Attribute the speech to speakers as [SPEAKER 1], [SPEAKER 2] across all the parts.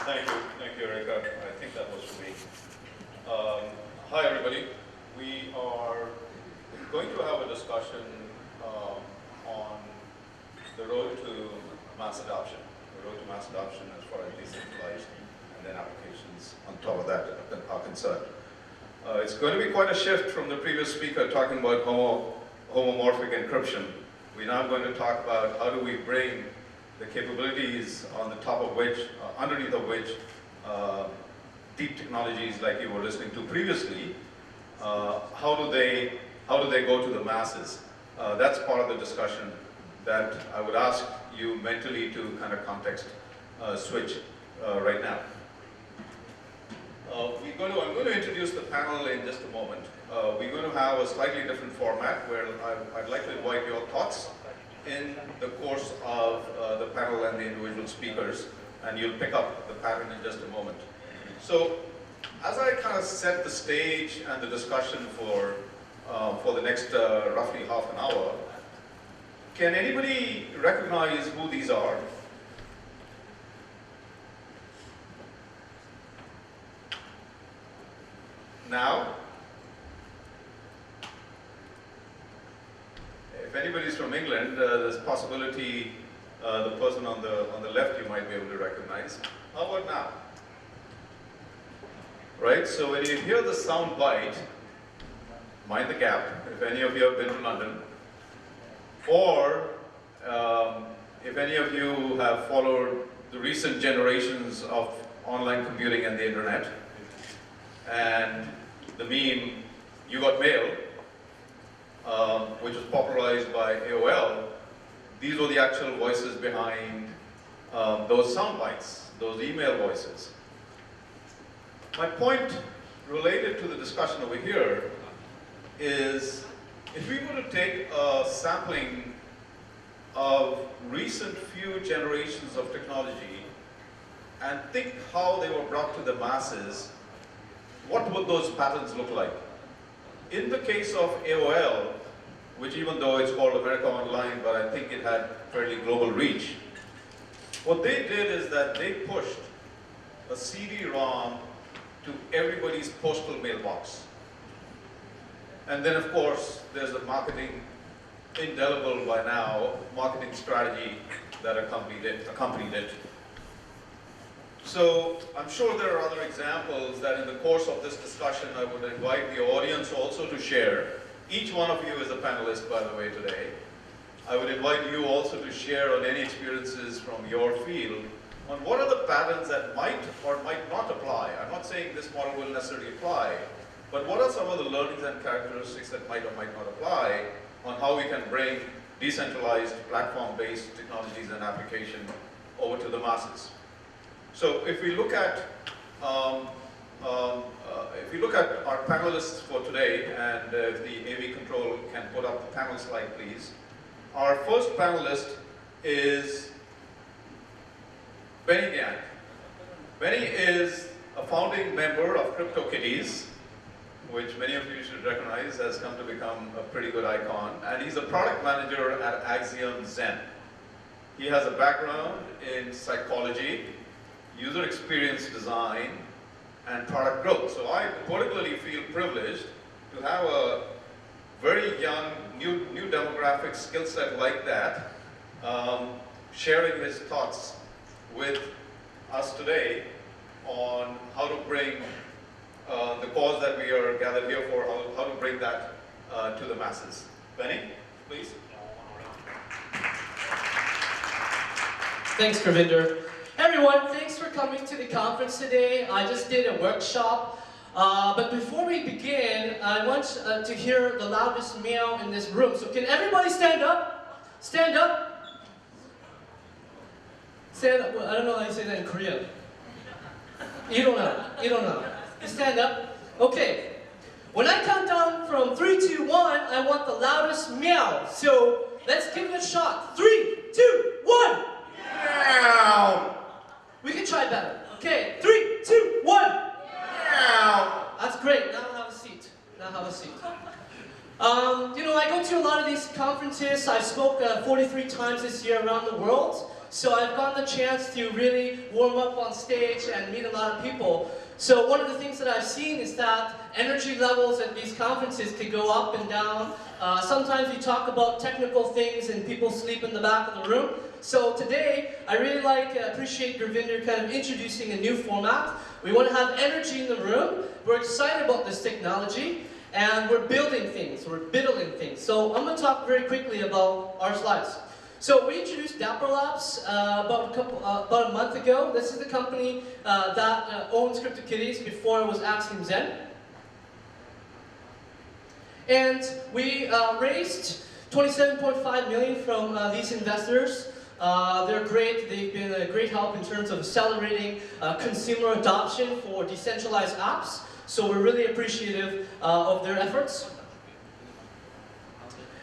[SPEAKER 1] Thank you, Erica. I think that was for me. Hi, everybody. We are going to have a discussion on the road to mass adoption. The road to mass adoption as far as decentralized and then applications on top of that are concerned. It's going to be quite a shift from the previous speaker talking about homomorphic encryption. We're now going to talk about how do we bring the capabilities on the top of which, underneath of which, deep technologies like you were listening to previously, how do they go to the masses? That's part of the discussion that I would ask you mentally to kind of context switch right now. I'm going to introduce the panel in just a moment. We're going to have a slightly different format where I'd like to invite your thoughts in the course of the panel and the individual speakers, and you'll pick up the pattern in just a moment. So, as I kind of set the stage and the discussion for the next roughly half an hour, can anybody recognize who these are? Now, if anybody's from England, there's a possibility the person on the left you might be able to recognize. How about now? Right, so when you hear the sound bite, mind the gap, if any of you have been to London, or if any of you have followed the recent generations of online computing and the internet, and the meme, you got mail, which was popularized by AOL, these were the actual voices behind those sound bites, those email voices. My point related to the discussion over here is, if we were to take a sampling of recent few generations of technology and think how they were brought to the masses, what would those patterns look like? In the case of AOL, which even though it's called America Online, but I think it had fairly global reach, what they did is that they pushed a CD-ROM to everybody's postal mailbox. And then of course, there's the marketing, indelible by now, marketing strategy that accompanied it. So I'm sure there are other examples that in the course of this discussion I would invite the audience also to share. Each one of you is a panelist, by the way, today. I would invite you also to share on any experiences from your field on what are the patterns that might or might not apply. I'm not saying this model will necessarily apply, but what are some of the learnings and characteristics that might or might not apply on how we can bring decentralized platform-based technologies and application over to the masses. So if we look at our panelists for today, and if the AV control can put up the panel slide, please. Our first panelist is Giang. Benny is a founding member of Cryptokitties, which many of you should recognize has come to become a pretty good icon, and he's a product manager at Axiom Zen. He has a background in psychology, user experience design, and product growth. So I particularly feel privileged to have a very young, new demographic skill set like that, sharing his thoughts with us today on how to bring the cause that we are gathered here for, how to bring that to the masses. Benny, please.
[SPEAKER 2] Thanks, Gurvinder. Everyone, thanks for coming to the conference today. I just did a workshop, but before we begin, I want to hear the loudest meow in this room. So can everybody stand up? Stand up. Stand up. Well, I don't know how you say that in Korean. You don't know. You don't know. You stand up. Okay. When I count down from 3, 2, 1, I want the loudest meow. So let's give it a shot. 3, 2, 1. Meow. We can try better. Okay, 3, 2, 1. Meow. That's great. Now have a seat. Now have a seat. You know, I go to a lot of these conferences. I've spoken 43 times this year around the world. So I've gotten the chance to really warm up on stage and meet a lot of people. So one of the things that I've seen is that energy levels at these conferences can go up and down. Sometimes we talk about technical things and people sleep in the back of the room. So today, I really appreciate Gurvinder kind of introducing a new format. We want to have energy in the room. We're excited about this technology. And we're building things, we're BUIDLing things. So I'm going to talk very quickly about our slides. So we introduced Dapper Labs about a month ago. This is the company that owns Cryptokitties before it was Axiom Zen. And we raised $27.5 million from these investors. They're great. They've been a great help in terms of accelerating consumer adoption for decentralized apps. So we're really appreciative of their efforts.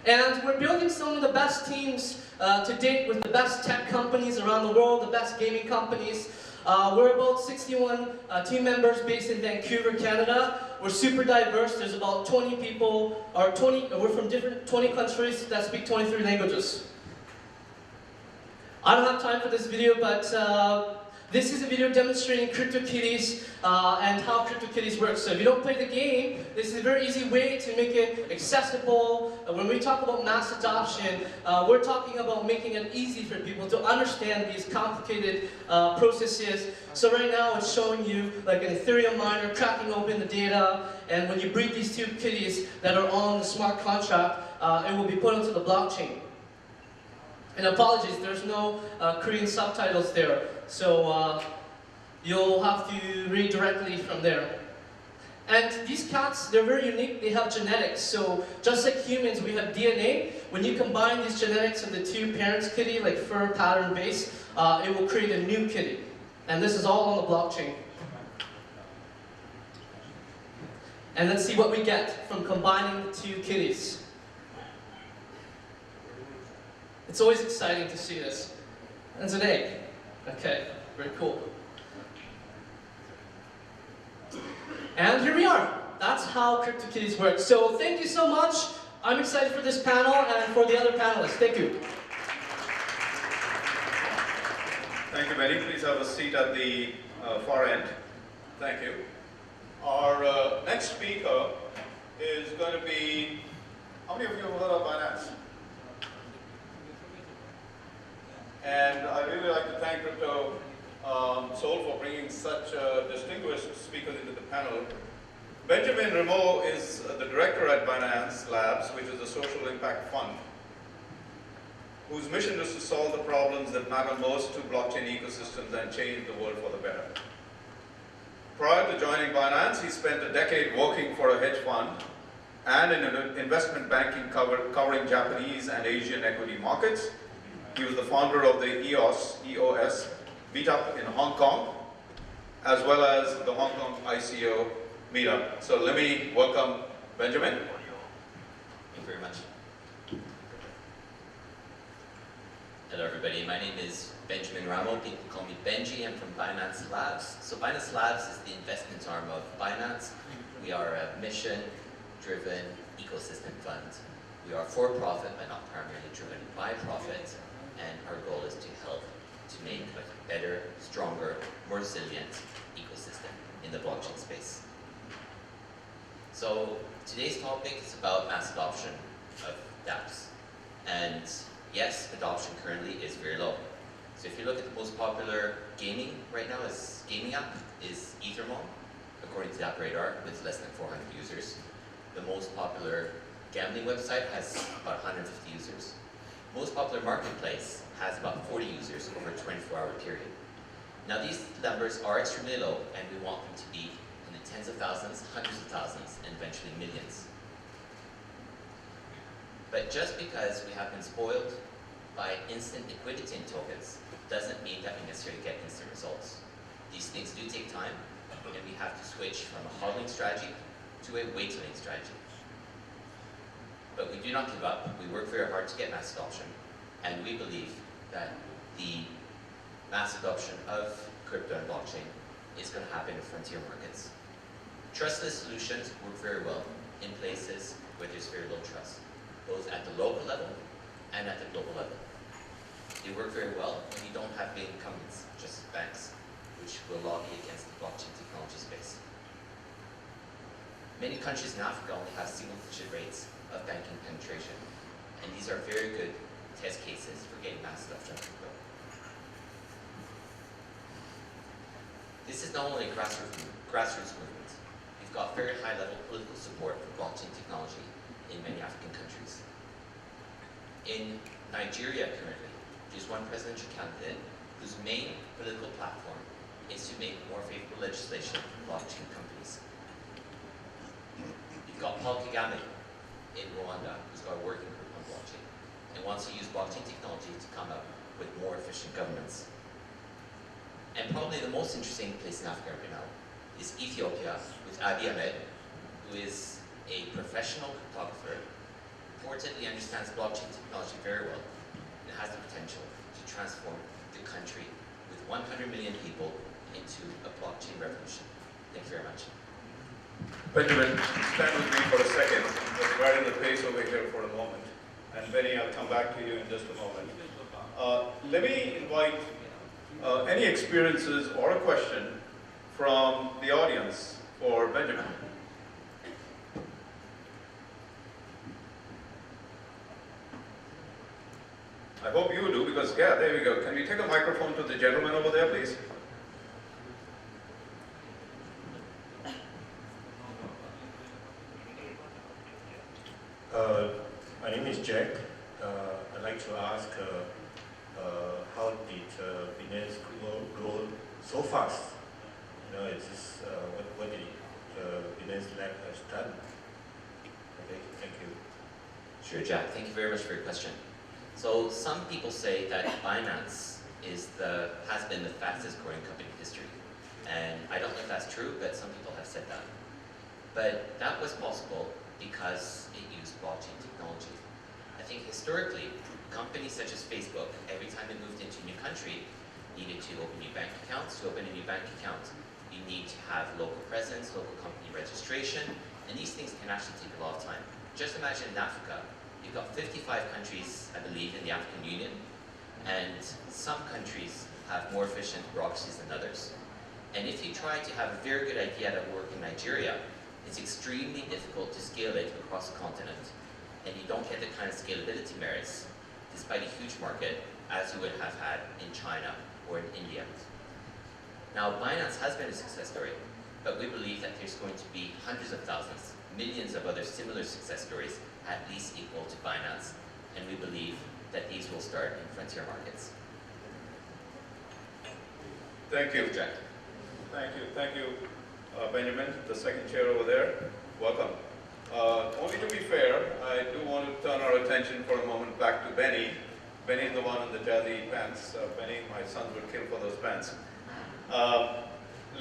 [SPEAKER 2] And we're building some of the best teams to date with the best tech companies around the world, the best gaming companies. We're about 61 team members based in Vancouver, Canada. We're super diverse. There's about 20 people, we're from 20 countries that speak 23 languages. I don't have time for this video, but this is a video demonstrating Cryptokitties and how Cryptokitties works. So if you don't play the game, this is a very easy way to make it accessible. When we talk about mass adoption, we're talking about making it easy for people to understand these complicated processes. So right now it's showing you like an Ethereum miner cracking open the data, and when you breed these two kitties that are on the smart contract, it will be put onto the blockchain. And apologies, there's no Korean subtitles there, so you'll have to read directly from there. And these cats, they're very unique. They have genetics. So just like humans, we have DNA. When you combine these genetics of the two parents' kitty, like fur pattern base, it will create a new kitty. And this is all on the blockchain. And let's see what we get from combining the two kitties. It's always exciting to see this. It's an egg. Okay, very cool. And here we are. That's how Cryptokitties work. So thank you so much. I'm excited for this panel and for the other panelists. Thank you.
[SPEAKER 1] Thank you, Benny. Please have a seat at the far end. Thank you. Our next speaker is going to be, how many of you have heard of Binance? And I really like to thank SEOUL for bringing such distinguished speakers into the panel. Benjamin Remeau is the director at Binance Labs, which is a social impact fund, whose mission is to solve the problems that matter most to blockchain ecosystems and change the world for the better. Prior to joining Binance, he spent a decade working for a hedge fund and in an investment banking covering Japanese and Asian equity markets. He was the founder of the EOS meetup in Hong Kong, as well as the Hong Kong ICO meetup. So let me welcome Benjamin.
[SPEAKER 3] Thank you very much. Hello everybody, my name is Benjamin Remeau. People call me Benji. I'm from Binance Labs. So Binance Labs is the investment arm of Binance. We are a mission-driven ecosystem fund. We are for-profit, but not primarily driven by profit. And our goal is to help to make a better, stronger, more resilient ecosystem in the blockchain space. So today's topic is about mass adoption of dApps. And yes, adoption currently is very low. So if you look at the most popular gaming right now, gaming app is Remeau, according to DappRadar, with less than 400 users. The most popular gambling website has about 150 users. Most popular marketplace has about 40 users over a 24-hour period. Now these numbers are extremely low, and we want them to be in the tens of thousands, hundreds of thousands, and eventually millions. But just because we have been spoiled by instant liquidity in tokens doesn't mean that we necessarily get instant results. These things do take time, and we have to switch from a hodling strategy to a wait-to-win strategy. But we do not give up. We work very hard to get mass adoption, and we believe that the mass adoption of crypto and blockchain is going to happen in frontier markets. Trustless solutions work very well in places where there's very low trust, both at the local level and at the global level. They work very well when you don't have big incumbents, just banks, which will lobby against the blockchain technology space. Many countries in Africa only have single-digit rates of banking penetration, and these are very good test cases for getting mass adoption of crypto. This is not only a grassroots movement. We've got very high-level political support for blockchain technology in many African countries. In Nigeria currently, there's one presidential candidate whose main political platform is to make more favorable legislation for blockchain companies. You've got Paul Kagame in Rwanda, who's got a working group on blockchain and wants to use blockchain technology to come up with more efficient governments. And probably the most interesting place in Africa right now is Ethiopia with Abiy Ahmed, who is a professional cryptographer, reportedly understands blockchain technology very well, and has the potential to transform the country with 100 million people into a blockchain revolution. Thank you very much.
[SPEAKER 1] Benjamin, stand with me for a second. Let's widen the pace over here for a moment. And Benny, I'll come back to you in just a moment. Let me invite any experiences or a question from the audience for Benjamin. I hope you do, because, yeah, there we go. Can we take a microphone to the gentleman over there, please?
[SPEAKER 4] My name is Jack. I'd like to ask how did Binance grow so fast? You know, it's just, what did Binance Lab has done? Okay, thank you.
[SPEAKER 3] Sure, Jack. Thank you very much for your question. So some people say that Binance has been the fastest growing company in history. And I don't know if that's true, but some people have said that. But that was possible because it used blockchain technology. I think historically, companies such as Facebook, every time it moved into a new country, needed to open new bank accounts. To open a new bank account, you need to have local presence, local company registration, and these things can actually take a lot of time. Just imagine in Africa, you've got 55 countries, I believe, in the African Union, and some countries have more efficient bureaucracies than others. And if you try to have a very good idea that work in Nigeria, it's extremely difficult to scale it across the continent. And you don't get the kind of scalability merits, despite a huge market, as you would have had in China or in India. Now, Binance has been a success story, but we believe that there's going to be hundreds of thousands, millions of other similar success stories, at least equal to Binance, and we believe that these will start in frontier markets.
[SPEAKER 1] Thank you.
[SPEAKER 3] Jack.
[SPEAKER 1] Thank you, Benjamin, the second chair over there. Welcome. Only to be fair, I do want to turn our attention for a moment back to Benny. Benny is the one in the jazzy pants. Benny, my sons would kill for those pants.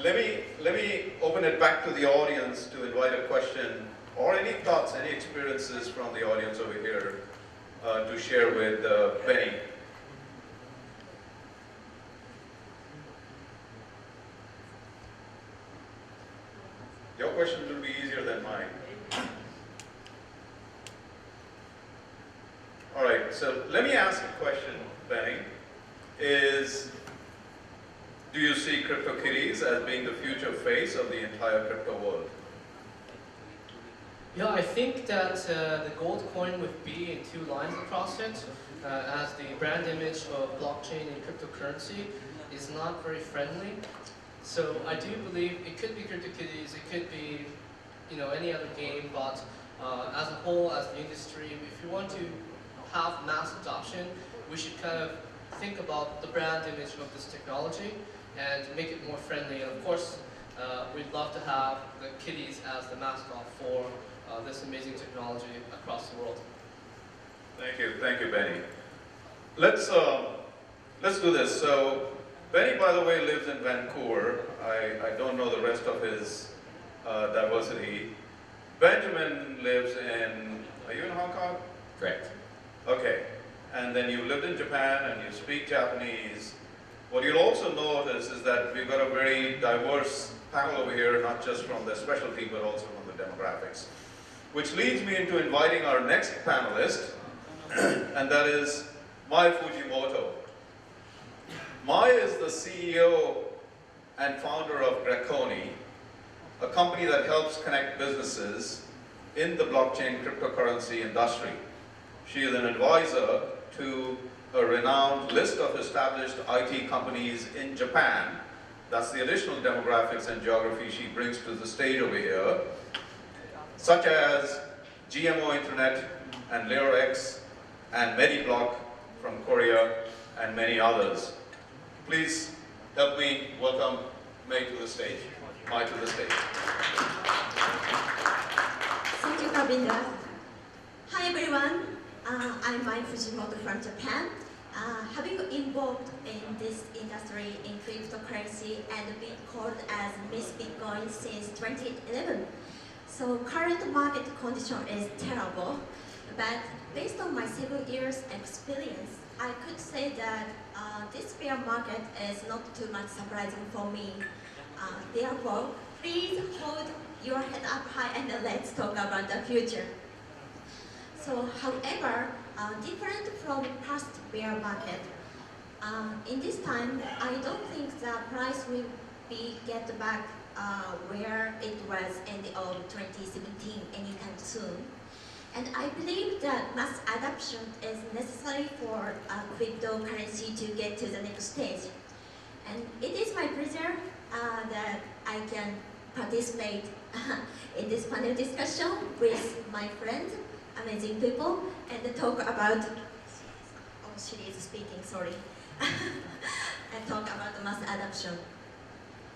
[SPEAKER 1] Let me open it back to the audience to invite a question or any thoughts, any experiences from the audience over here to share with Benny. Your questions will be easier than mine. All right, so let me ask a question, Benny. Do you see Cryptokitties as being the future face of the entire crypto world?
[SPEAKER 2] Yeah, I think that the gold coin with B and two lines across it as the brand image of blockchain and cryptocurrency is not very friendly. So I do believe it could be Cryptokitties, it could be any other game, but as a whole, as the industry, if you want to have mass adoption, we should kind of think about the brand image of this technology and make it more friendly. And of course, we'd love to have the kitties as the mascot for this amazing technology across the world.
[SPEAKER 1] Thank you, Benny. Let's do this. So, Benny, by the way, lives in Vancouver. I don't know the rest of his diversity. Benjamin lives in, are you in Hong Kong?
[SPEAKER 3] Correct.
[SPEAKER 1] Okay. And then you lived in Japan and you speak Japanese. What you'll also notice is that we've got a very diverse panel over here, not just from the specialty, but also from the demographics. Which leads me into inviting our next panelist, and that is Mai Fujimoto. Mai is the CEO and founder of Gracone, a company that helps connect businesses in the blockchain cryptocurrency industry. She is an advisor to a renowned list of established IT companies in Japan. That's the additional demographics and geography she brings to the stage over here, such as GMO Internet and LayerX and MediBlock from Korea and many others. Please help me welcome Mai to the stage. Mai to the stage.
[SPEAKER 5] Thank you, Gurvinder. Hi everyone, I'm Mai Fujimoto from Japan. Having been involved in this industry in cryptocurrency and been called as Miss Bitcoin since 2011. So current market condition is terrible, but based on my 7 years experience, I could say that this bear market is not too much surprising for me. Therefore, please hold your head up high and let's talk about the future. So, however, different from past bear market, in this time, I don't think the price will be get back where it was end of 2017 anytime soon. And I believe that mass adoption is necessary for cryptocurrency to get to the next stage. And it is my pleasure that I can participate in this panel discussion with my friends, amazing people, and talk about, oh, she is speaking, sorry. And talk about the mass adoption.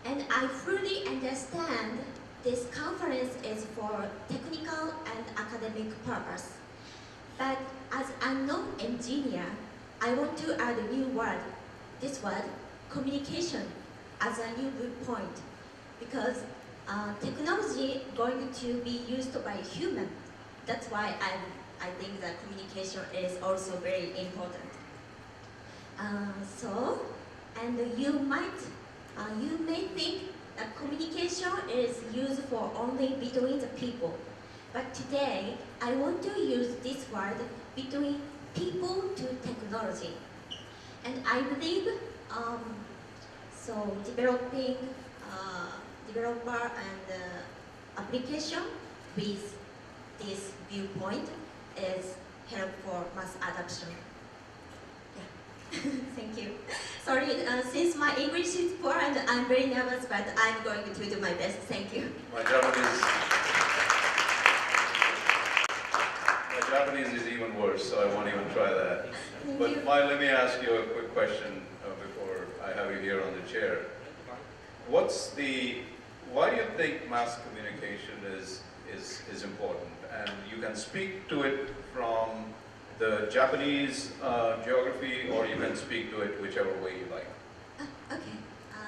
[SPEAKER 5] And I fully understand this conference is for technical and academic purpose. But as a non-engineer, I want to add a new word, this word, communication, as a new good point. Because technology going to be used by human. That's why I think that communication is also very important. You may think that communication is used for only between the people. But today, I want to use this word between people to technology. And I believe, developing developer and application with this viewpoint is help for mass adoption. Yeah. Thank you. Sorry, since my English is poor and I'm very nervous, but I'm going to do my best. Thank you.
[SPEAKER 1] My Japanese is even worse, so I won't even try that. But Mai, let me ask you a quick question before I have you here on the chair. Why do you think mass communication is important? And you can speak to it from the Japanese geography, or you can speak to it whichever way you like.
[SPEAKER 5] Okay,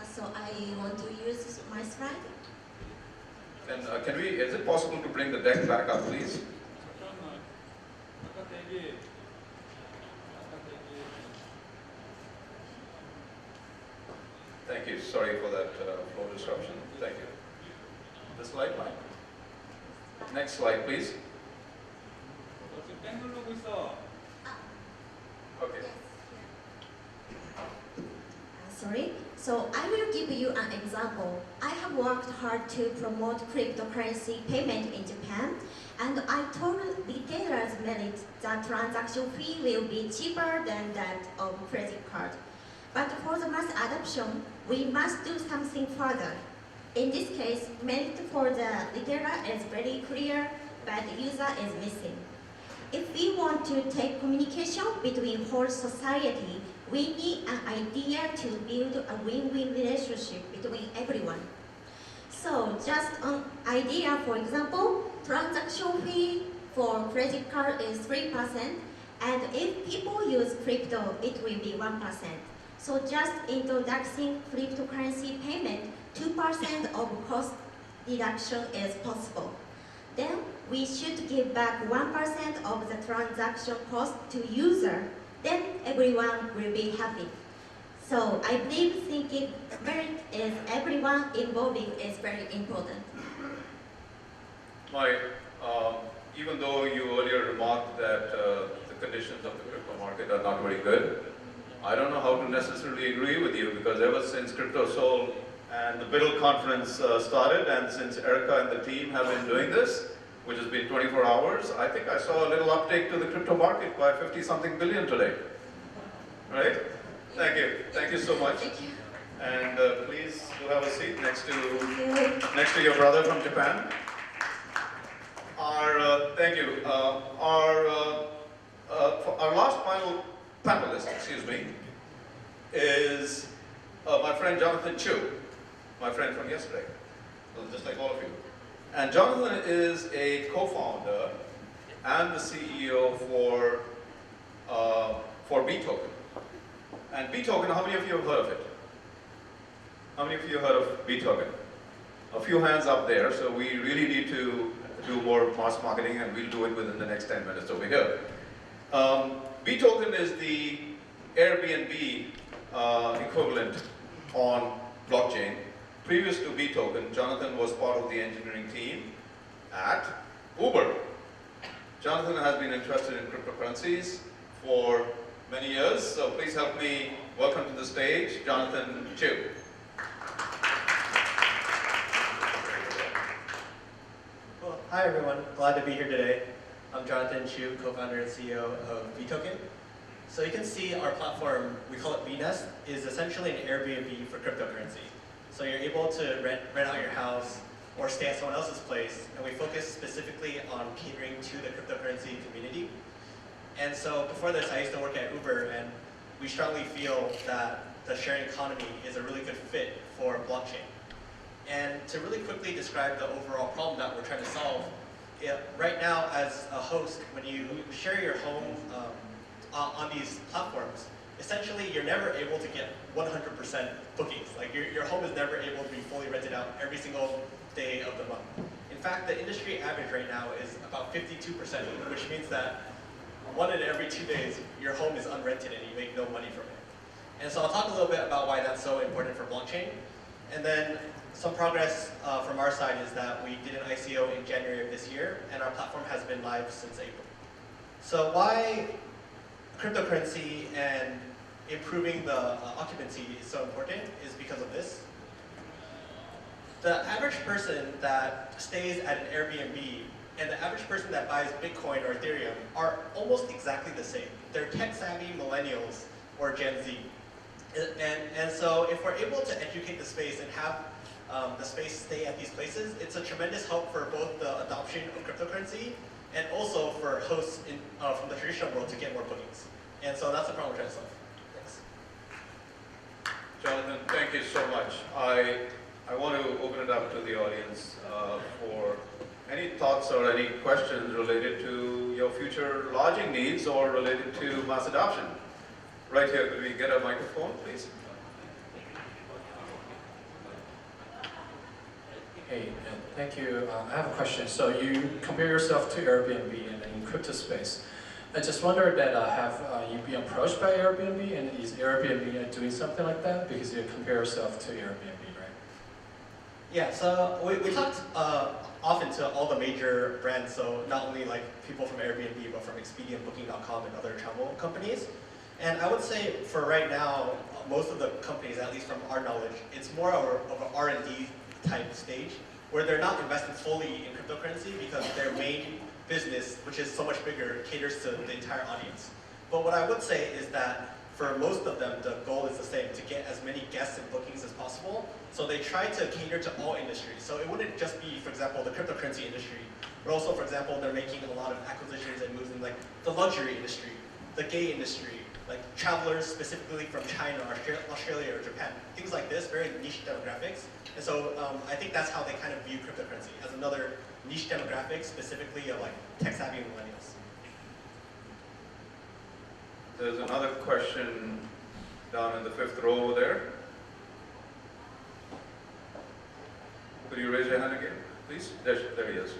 [SPEAKER 5] so I want to use my slide.
[SPEAKER 1] And is it possible to bring the deck back up, please? Thank you. Sorry for that flow disruption. Thank you. The slide, Mike. Next slide, please. Okay.
[SPEAKER 5] Sorry. So I will give you an example. I have worked hard to promote cryptocurrency payment in Japan, and I told retailers that transaction fee will be cheaper than that of credit card. But for the mass adoption, we must do something further. In this case, merit for the retailer is very clear, but the user is missing. If we want to take communication between whole society, we need an idea to build a win-win relationship between everyone. So just an idea, for example, transaction fee for credit card is 3%, and if people use crypto, it will be 1%. So just introducing cryptocurrency payment, 2% of cost reduction is possible. Then we should give back 1% of the transaction cost to user. Then everyone will be happy. So I believe thinking merit is everyone involving is very important.
[SPEAKER 1] Mai, even though you earlier remarked that the conditions of the crypto market are not very good, I don't know how to necessarily agree with you, because ever since SEOUL and the BUIDL conference started, and since Erica and the team have been doing this, which has been 24 hours, I think I saw a little uptake to the crypto market by 50-something billion today. Right? Thank you. Thank you so much.
[SPEAKER 5] Thank you.
[SPEAKER 1] And please do have a seat next to your brother from Japan. Thank you. Our last panelist, excuse me, is my friend Jonathan Chou, my friend from yesterday, just like all of you. And Jonathan is a co-founder and the CEO for BeeToken. And BeeToken, how many of you have heard of it? How many of you have heard of BeeToken? A few hands up there, so we really need to do more mass marketing, and we'll do it within the next 10 minutes over here. BeeToken is the Airbnb equivalent on blockchain. Previous to BeeToken, Jonathan was part of the engineering team at Uber. Jonathan has been interested in cryptocurrencies for many years, so please help me welcome to the stage Jonathan Chou.
[SPEAKER 6] Well, hi everyone, glad to be here today. I'm Jonathan Chou, co-founder and CEO of BeeToken. So you can see our platform, we call it BNest, is essentially an Airbnb for cryptocurrency. So you're able to rent out your house or stay at someone else's place, and we focus specifically on catering to the cryptocurrency community. And so before this, I used to work at Uber, and we strongly feel that the sharing economy is a really good fit for blockchain. And to really quickly describe the overall problem that we're trying to solve, right now as a host, when you share your home on these platforms, essentially you're never able to get 100% bookings. Like your home is never able to be fully rented out every single day of the month. In fact, the industry average right now is about 52%, which means that 1 in every 2 days, your home is unrented and you make no money from it. And so I'll talk a little bit about why that's so important for blockchain. And then some progress from our side is that we did an ICO in January of this year, and our platform has been live since April. So why cryptocurrency and improving the occupancy is so important is because of this. The average person that stays at an Airbnb and the average person that buys Bitcoin or Ethereum are almost exactly the same. They're tech-savvy millennials or Gen Z. And so if we're able to educate the space and have the space stay at these places, it's a tremendous help for both the adoption of cryptocurrency and also for hosts from the traditional world to get more bookings. And so that's the problem we're trying to solve. Thanks.
[SPEAKER 1] Jonathan, thank you so much. I want to open it up to the audience for any thoughts or any questions related to your future lodging needs or related to mass adoption. Right here, could we get a microphone, please?
[SPEAKER 7] Hey, thank you. I have a question. So you compare yourself to Airbnb in crypto space. I just wondered that have you been approached by Airbnb, and is Airbnb doing something like that? Because you compare yourself to Airbnb, right?
[SPEAKER 6] Yeah, so we talked often to all the major brands, so not only like people from Airbnb, but from Expedia and Booking.com and other travel companies. And I would say for right now, most of the companies, at least from our knowledge, it's more of an R&D type stage where they're not investing fully in cryptocurrency because their main business, which is so much bigger, caters to the entire audience. But what I would say is that for most of them, the goal is the same, to get as many guests and bookings as possible. So they try to cater to all industries. So it wouldn't just be, for example, the cryptocurrency industry, but also, for example, they're making a lot of acquisitions and moves in like the luxury industry, the gay industry, like travelers specifically from China, Australia, or Japan. Things like this, very niche demographics. And so I think that's how they kind of view cryptocurrency, as another niche demographic, specifically of like tech-savvy millennials.
[SPEAKER 1] There's another question down in the 5th row over there. Could you raise your hand again, please? There he is.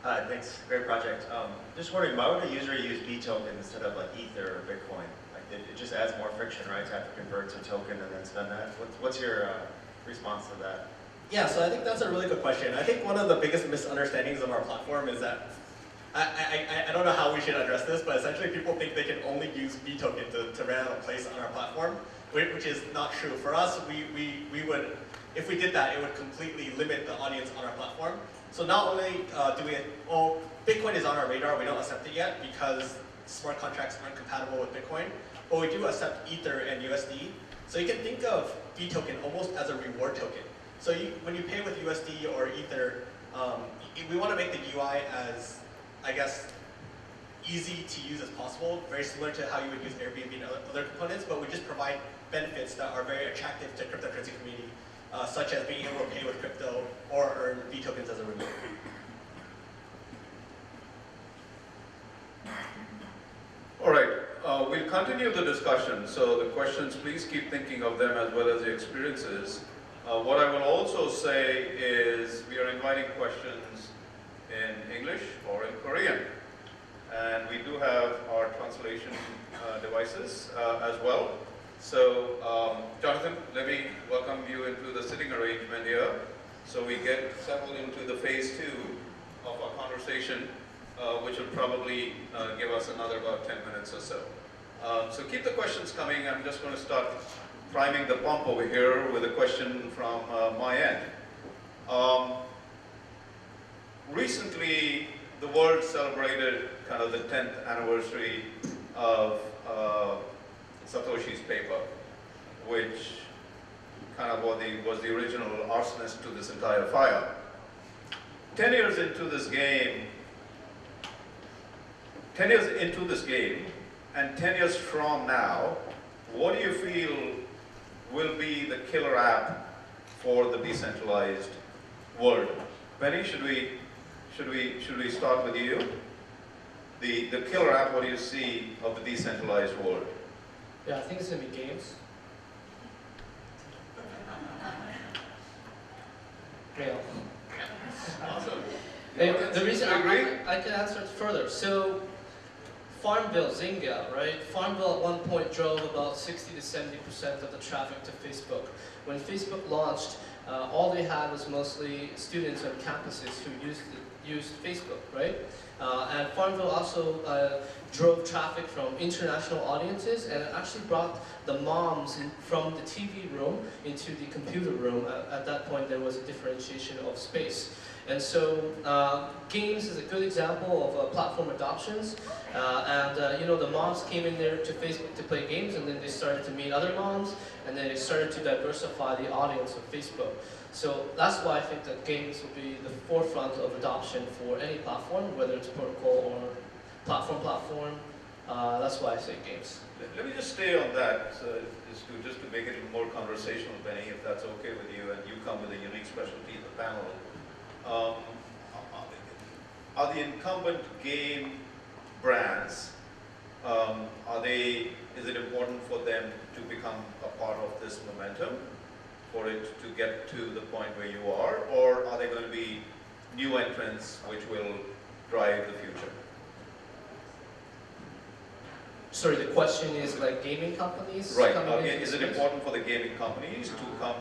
[SPEAKER 8] Hi, thanks. Great project. Just wondering, why would a user use BeeToken instead of like Ether or Bitcoin? Like it just adds more friction, right? To have to convert to token and then spend that. What's your response to that?
[SPEAKER 6] Yeah, so I think that's a really good question. I think one of the biggest misunderstandings of our platform is that I don't know how we should address this, but essentially people think they can only use BeeToken to rent out a place on our platform, which is not true. For us, we would, if we did that, it would completely limit the audience on our platform. So not only Bitcoin is on our radar, we don't accept it yet because smart contracts aren't compatible with Bitcoin, but we do accept Ether and USD. So you can think of BeeToken almost as a reward token. So when you pay with USD or Ether, we want to make the UI as, I guess, easy to use as possible, very similar to how you would use Airbnb and other components, but we just provide benefits that are very attractive to cryptocurrency community, such as being able to pay with crypto or earn BeeTokens as a reward.
[SPEAKER 1] All right, we'll continue the discussion. So the questions, please keep thinking of them as well as the experiences. What I will also say is we are inviting questions in English or in Korean. And we do have our translation devices as well. So, Jonathan, let me welcome you into the sitting arrangement here. So we get settled into the phase 2 of our conversation, which will probably give us another about 10 minutes or so. So keep the questions coming. I'm just going to start priming the pump over here with a question from my end. Recently, the world celebrated kind of the 10th anniversary of Satoshi's paper, which kind of was the original arsonist to this entire fire. 10 years into this game, and 10 years from now, what do you feel will be the killer app for the decentralized world? Benny, should we start with you? The killer app, what do you see of the decentralized world?
[SPEAKER 2] Yeah, I think it's gonna be games. Real.
[SPEAKER 1] Awesome.
[SPEAKER 2] The reason
[SPEAKER 1] I agree.
[SPEAKER 2] I can answer it further. So, Farmville, Zynga, right? Farmville at one point drove about 60 to 70% of the traffic to Facebook. When Facebook launched, all they had was mostly students on campuses who used Facebook, right? And Farmville also drove traffic from international audiences, and it actually brought the moms from the TV room into the computer room. At that point, there was a differentiation of space. And so games is a good example of platform adoptions. The moms came in there to Facebook to play games, and then they started to meet other moms, and then they started to diversify the audience of Facebook. So that's why I think that games will be the forefront of adoption for any platform, whether it's protocol or platform. That's why I say games.
[SPEAKER 1] Let me just stay on that, just to make it more conversational, Benny, if that's okay with you, and you come with a unique specialty in the panel. Are the incumbent game brands, is it important for them to become a part of this momentum, for it to get to the point where you are, or are there going to be new entrants which will drive the future?
[SPEAKER 2] Sorry, the question is like gaming companies?
[SPEAKER 1] Right. Is it important for the gaming companies to come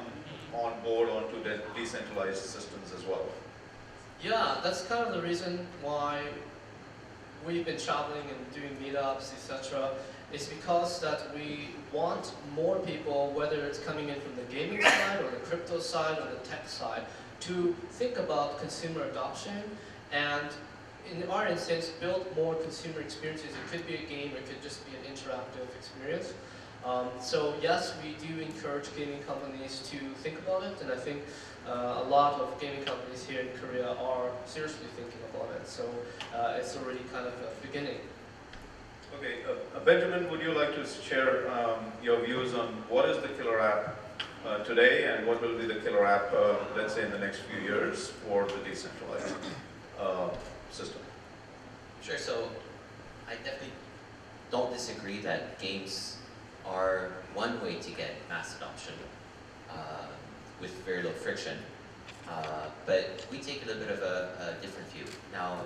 [SPEAKER 1] on board onto the decentralized systems as well?
[SPEAKER 2] Yeah, that's kind of the reason why we've been traveling and doing meetups, etc. It's because that we want more people, whether it's coming in from the gaming side or the crypto side or the tech side, to think about consumer adoption and, in our instance, build more consumer experiences. It could be a game, or it could just be an interactive experience. So yes, we do encourage gaming companies to think about it, and I think a lot of gaming companies here in Korea are seriously thinking about it. So it's already kind of a beginning.
[SPEAKER 1] Okay, Benjamin, would you like to share your views on what is the killer app today, and what will be the killer app, let's say, in the next few years for the decentralized system?
[SPEAKER 3] Sure, so I definitely don't disagree that games are one way to get mass adoption with very low friction, but we take a little bit of a different view. Now,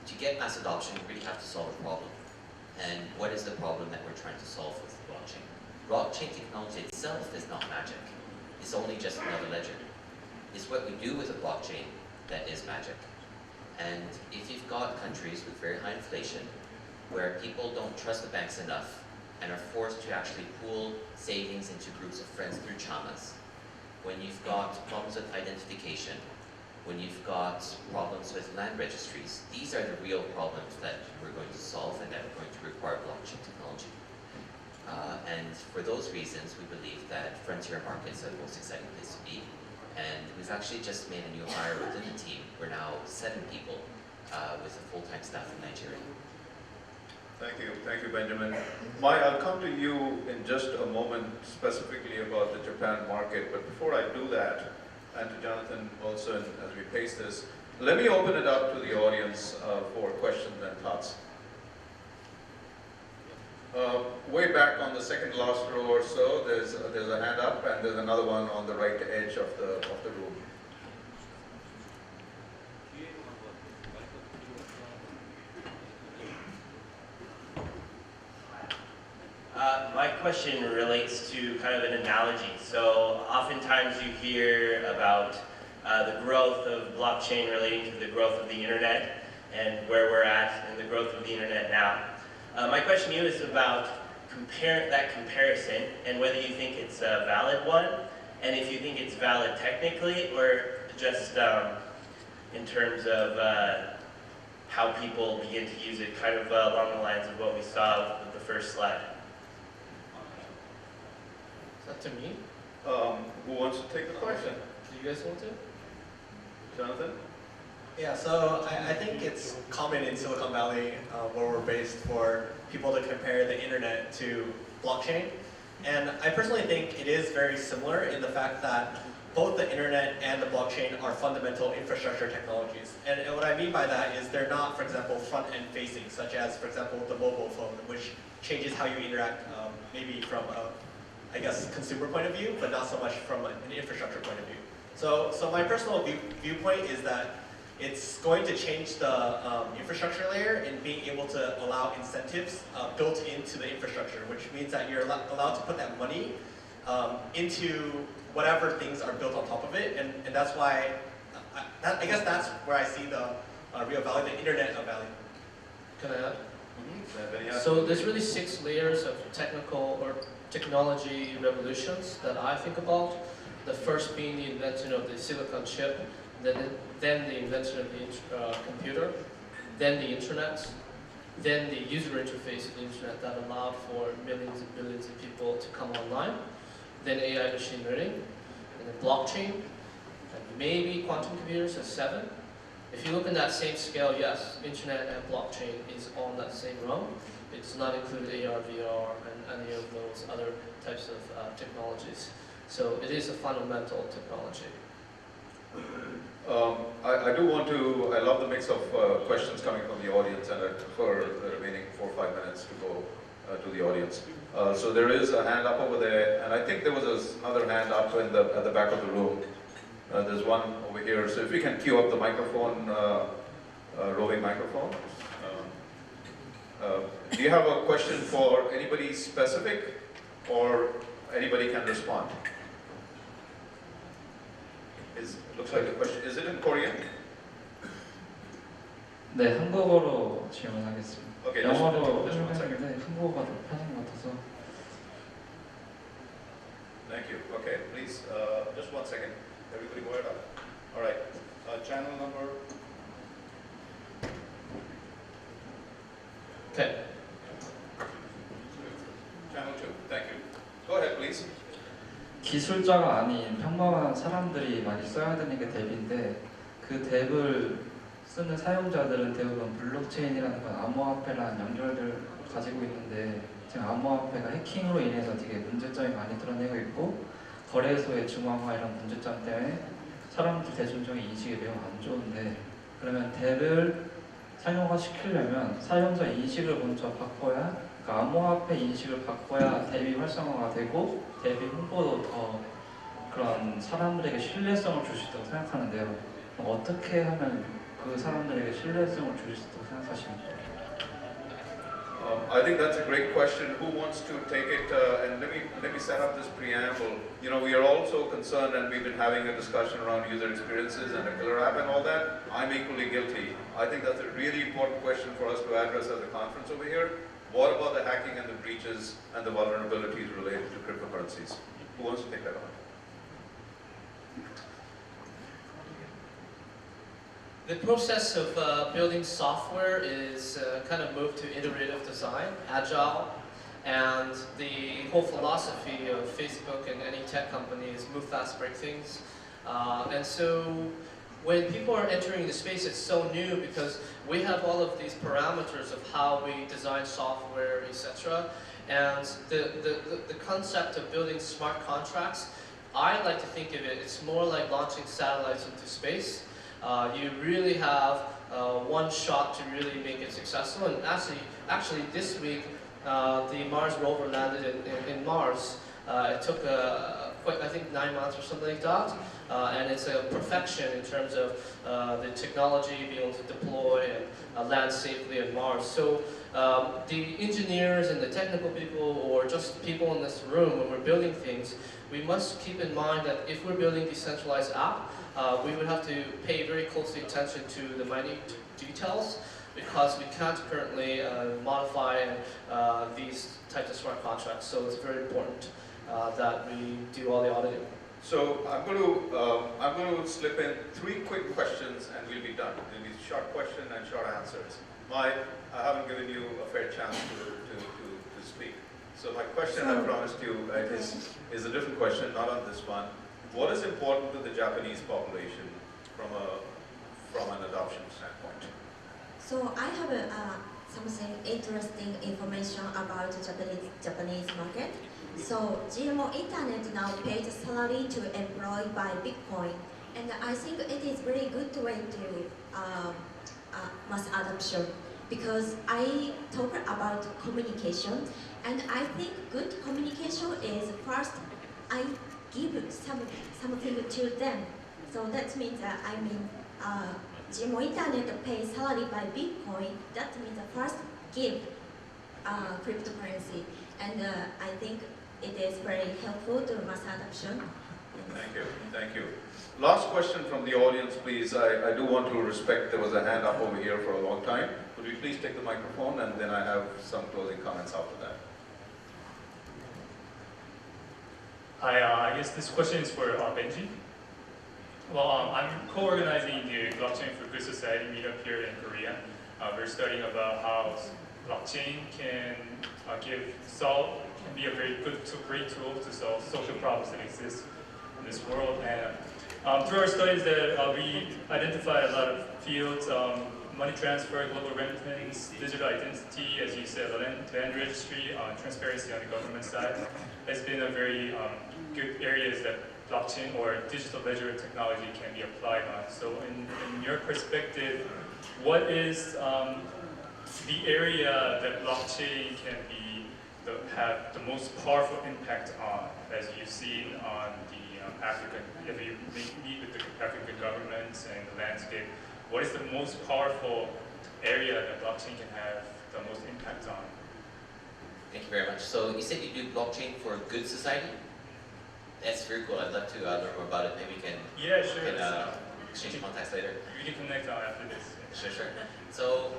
[SPEAKER 3] to get mass adoption, you really have to solve a problem. And what is the problem that we're trying to solve with blockchain? Blockchain technology itself is not magic. It's only just another ledger. It's what we do with a blockchain that is magic. And if you've got countries with very high inflation, where people don't trust the banks enough and are forced to actually pool savings into groups of friends through chamas, when you've got problems with identification, when you've got problems with land registries, these are the real problems that we're going to solve and that are going to require blockchain technology. And for those reasons, we believe that frontier markets are the most exciting place to be. And we've actually just made a new hire within the team. We're now 7 people with a full-time staff in Nigeria.
[SPEAKER 1] Thank you, Benjamin. Mai, I'll come to you in just a moment specifically about the Japan market, but before I do that, and to Jonathan also as we pace this, let me open it up to the audience for questions and thoughts. Way back on the second last row or so, there's a hand up, and there's another one on the right edge of the room.
[SPEAKER 9] My question relates to kind of an analogy. So oftentimes you hear about the growth of blockchain relating to the growth of the internet and where we're at in the growth of the internet now. My question to you is about that comparison and whether you think it's a valid one, and if you think it's valid technically or just in terms of how people begin to use it, kind of along the lines of what we saw with the first slide.
[SPEAKER 2] Is that to me?
[SPEAKER 1] Who wants to take the question?
[SPEAKER 2] Do you guys want to?
[SPEAKER 1] Jonathan?
[SPEAKER 6] Yeah, so I think it's common in Silicon Valley, where we're based, for people to compare the internet to blockchain. And I personally think it is very similar in the fact that both the internet and the blockchain are fundamental infrastructure technologies. And what I mean by that is they're not, for example, front-end facing, such as, for example, the mobile phone, which changes how you interact, maybe from a, I guess, consumer point of view, but not so much from an infrastructure point of view. So my personal viewpoint is that it's going to change the infrastructure layer and being able to allow incentives built into the infrastructure, which means that you're allowed to put that money into whatever things are built on top of it. And that's why, I guess that's where I see the real value, the internet of value.
[SPEAKER 2] Can I add?
[SPEAKER 1] Mm-hmm.
[SPEAKER 2] So there's really 6 layers of technical or technology revolutions that I think about. The first being the invention of the silicon chip, then the invention of the computer, then the internet, then the user interface of the internet that allowed for millions and billions of people to come online, then AI machine learning, and then blockchain, and maybe quantum computers as 7. If you look in that same scale, yes, internet and blockchain is on that same realm. It does not include AR, VR, and any of those other types of technologies. So it is a fundamental technology.
[SPEAKER 1] I do want to, I love the mix of questions coming from the audience, and I prefer the remaining 4 or 5 minutes to go to the audience. So there is a hand up over there, and I think there was another hand up at the back of the room. There's one over here, so if we can queue up the microphone, roving microphone. Do you have a question for anybody specific, or anybody can respond? Looks like the question, is it in Korean?
[SPEAKER 10] 네, 한국어로 질문하겠습니다.
[SPEAKER 1] Okay,
[SPEAKER 10] 영어로
[SPEAKER 1] just one second.
[SPEAKER 10] 설명했는데 한국어가 더 편한 것 같아서.
[SPEAKER 1] Thank you. Okay, please, just one second. Everybody go ahead up. All right, channel number.
[SPEAKER 2] Okay.
[SPEAKER 1] Channel 2, thank you. Go ahead, please.
[SPEAKER 10] 기술자가 아닌 평범한 사람들이 많이 써야 되는 게 뎁인데 그 뎁을 쓰는 사용자들은 대부분 블록체인이라는 건 암호화폐랑 연결을 가지고 있는데 지금 암호화폐가 해킹으로 인해서 되게 문제점이 많이 드러내고 있고 거래소의 중앙화 이런 문제점 때문에 사람들 대중적인 인식이 매우 안 좋은데 그러면 뎁을 상용화 시키려면 사용자 인식을 먼저 바꿔야 그러니까 암호화폐 인식을 바꿔야 뎁이 활성화가 되고 뎁이 홍보도 더 그런 사람들에게 신뢰성을 줄 수 있다고 생각하는데요. 어떻게 하면 그 사람들에게 신뢰성을 줄 수 있다고 생각하십니까?
[SPEAKER 1] I think that's a great question. Who wants to take it? And let me set up this preamble. You know, we are also concerned, and we've been having a discussion around user experiences and a killer app and all that. I'm equally guilty. I think that's a really important question for us to address at the conference over here. What about the hacking and the breaches and the vulnerabilities related to cryptocurrencies? Who wants to take that on?
[SPEAKER 2] The process of building software is kind of moved to iterative design, agile, and the whole philosophy of Facebook and any tech company is move fast, break things. And so when people are entering the space, it's so new because we have all of these parameters of how we design software, etc. And the concept of building smart contracts, I like to think of it, it's more like launching satellites into space. You really have one shot to really make it successful. And actually this week, the Mars rover landed in Mars. It took I think 9 months or something like that. And it's a perfection in terms of the technology being able to deploy and land safely on Mars. So the engineers and the technical people, or just people in this room, when we're building things, we must keep in mind that if we're building decentralized app, we would have to pay very closely attention to the minute details, because we can't currently modify these types of smart contracts. So it's very important that we do all the auditing.
[SPEAKER 1] So I'm going to slip in 3 quick questions and we'll be done. It'll be short question and short answers. Mai, I haven't given you a fair chance to speak. So my question I promised you is a different question, not on this one. What is important to the Japanese population from an adoption standpoint?
[SPEAKER 5] So I have something interesting information about the Japanese market. So GMO Internet now pays salary to employ by Bitcoin, and I think it is very good way to mass adoption, because I talk about communication, and I think good communication is first I give something to them. So that means GMO Internet pays salary by Bitcoin. That means first give cryptocurrency, and I think it is very helpful to mass adoption.
[SPEAKER 1] Thank you, thank you. Last question from the audience, please. I do want to respect, there was a hand up over here for a long time. Would you please take the microphone, and then I have some closing comments after that.
[SPEAKER 11] Hi, I guess this question is for Benji. Well, I'm co-organizing the Blockchain for Good Society meetup here in Korea. We're studying about how blockchain can be a great tool to solve social problems that exist in this world. And through our studies that we identified a lot of fields, money transfer, global remittance, digital identity, as you said, land registry, transparency on the government side, has been a very good areas that blockchain or digital ledger technology can be applied on. So in your perspective, what is the area that blockchain can have the most powerful impact on, as you've seen on the if you meet with the African governments and the landscape, what is the most powerful area that blockchain can have the most impact on?
[SPEAKER 3] Thank you very much. So you said you do blockchain for good society? That's very cool. I'd love to learn more about it. Maybe we can, exchange contacts later.
[SPEAKER 11] We can connect after this.
[SPEAKER 3] Sure. So,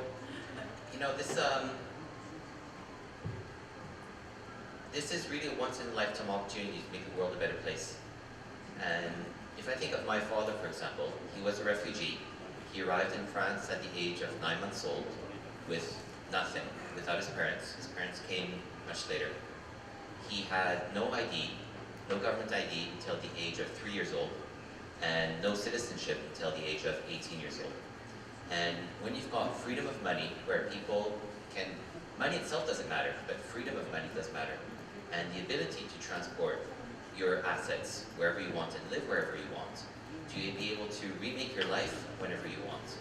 [SPEAKER 3] this is really a once-in-a-lifetime opportunity to make the world a better place. And if I think of my father, for example, he was a refugee. He arrived in France at the age of 9 months old with nothing, without his parents. His parents came much later. He had no ID, no government ID until the age of 3 years old, and no citizenship until the age of 18 years old. And when you've got freedom of money, where people can, money itself doesn't matter, but freedom of money does matter. And the ability to transport your assets wherever you want and live wherever you want, to be able to remake your life whenever you want,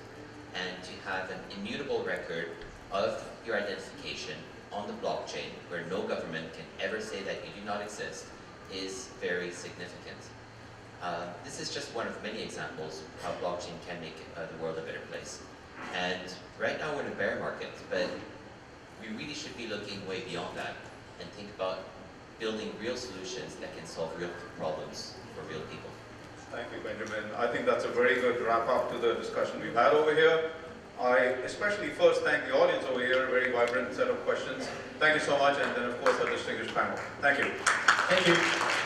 [SPEAKER 3] and to have an immutable record of your identification on the blockchain where no government can ever say that you do not exist is very significant. This is just one of many examples of how blockchain can make the world a better place. And right now we're in a bear market, but we really should be looking way beyond that and think about building real solutions that can solve real problems for real people.
[SPEAKER 1] Thank you, Benjamin. I think that's a very good wrap up to the discussion we've had over here. I especially first thank the audience over here, a very vibrant set of questions. Thank you so much, and then of course our distinguished panel. Thank you.
[SPEAKER 2] Thank you.